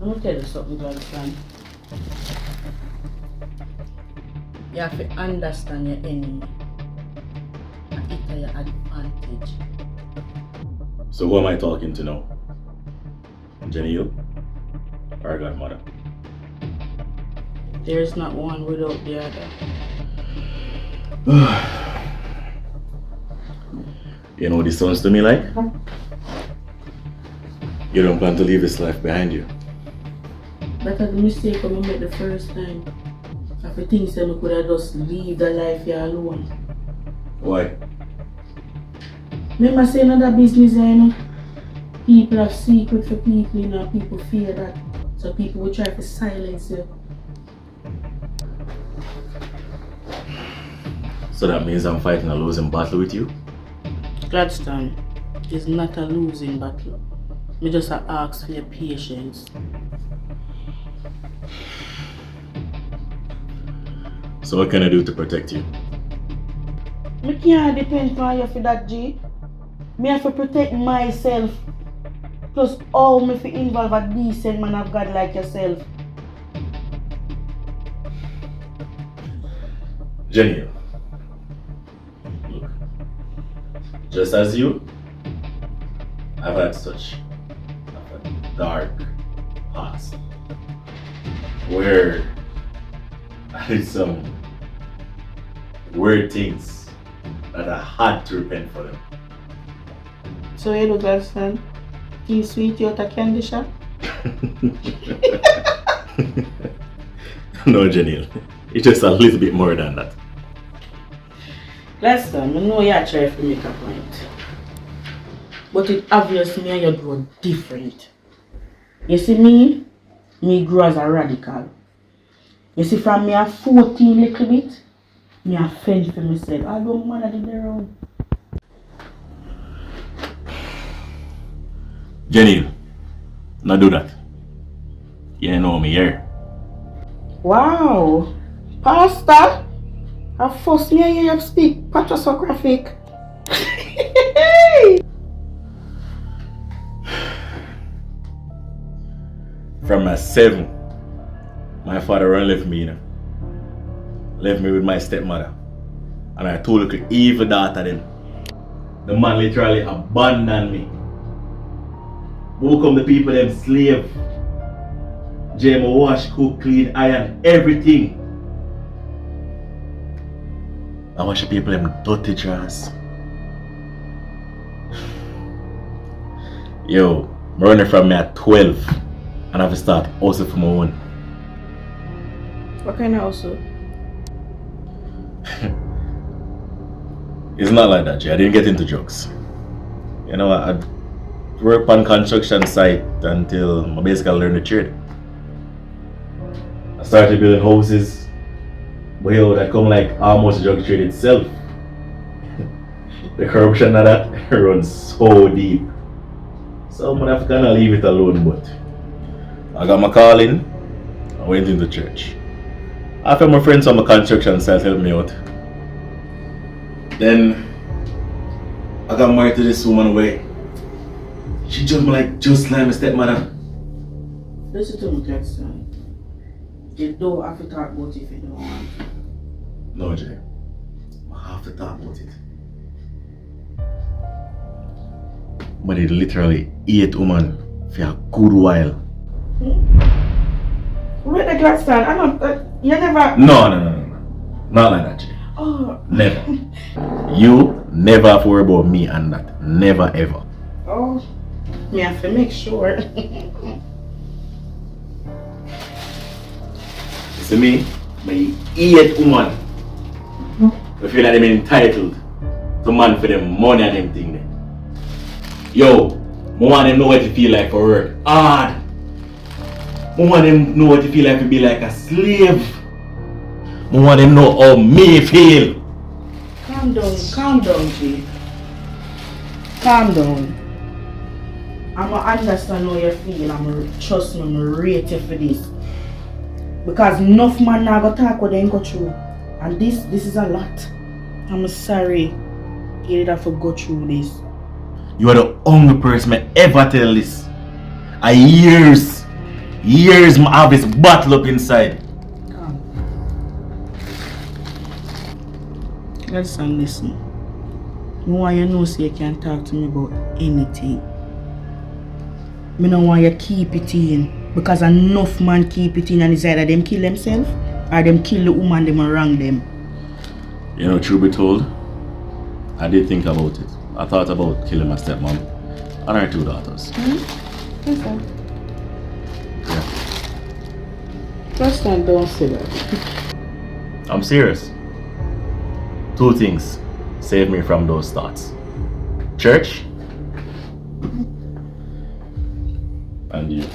I'm gonna tell you something, grandson. You have to understand your enemy and it to your advantage. So who am I talking to now? Jenny or our godmother? There is not one without the other. You know what this sounds to me like? You don't plan to leave this life behind you. That was the mistake I made the first time. I think I could have just leave the life here alone. Why? Remember saying another business, you know? People have secret for people, you know, people fear that. So people will try to silence you. So that means I'm fighting a losing battle with you? Gladstone is not a losing battle. Me just ask for your patience. So what can I do to protect you? Me can't depend on you for that, G. Me have to protect myself. Plus, all me fi involve a decent man of God like yourself. Jenny, look, just as you, I've had such a dark past where I did some weird things that I had to repent for them. So you know, Gladstone, you sweet you out a candy shop? No, Jenny, it's just a little bit more than that. Gladstone, I know you are trying to make a point. But it's obvious me and you grow different. You see me grow as a radical. You see from me a 14 little bit, me a fend for myself. I don't want to do the wrong. Jenny, not do that. You know me here. Wow! Pastor! I first me hear you speak patrosographic. From my 7, my father run left me, you know. Left me with my stepmother. And I told her evil daughter then. The man literally abandoned me. Who come the people them slave? Jamo wash, cook, clean, iron, everything. I wash the people them dirty drawers. Yo, I'm running from me at 12 and I have to start hustle for my own. What kind of hustle? It's not like that, Jay. I didn't get into drugs. You know, I worked on construction site until I basically learned the trade. I started building houses, but yo, that come like almost drug trade itself. The corruption of that runs so deep. So I'm gonna have to kind of leave it alone, but I got my calling, I went into church. After my friends on my construction site helped me out. Then I got married to this woman where she just like my stepmother. Listen to me, Gladstone. You don't have to talk about it if you don't want to. No, Jay. I have to talk about it. But it literally ate woman for a good while. Wait the Gladstone, I don't, you never... No. Not like that, Jay. Oh. Never. You never have to worry about me and that. Never ever. Oh. Me have to make sure. See me? My eat woman. I feel like I'm entitled to man for them money and them thing there. Yo, I want them know what it feel like for work hard. I want them know what it feel like to be like a slave. I want them know how me feel. Calm down, G. Calm down. I'ma understand how you feel. Trust me, I'm rate you for this. Because enough man now go talk what they ain't go through. And this is a lot. I'm sorry you did have to go through this. You are the only person I ever tell this. A years Years I have this bottle up inside. Calm. Listen. I want you to know so you can talk to me about anything. I don't want you to keep it in. Because enough man keep it in and it's either them kill themselves or them kill the woman them and wrong them. You know, truth be told, I did think about it. I thought about killing my stepmom and her 2 daughters. Listen. Yeah. First time don't say that. I'm serious. 2 things saved me from those thoughts. Church and you.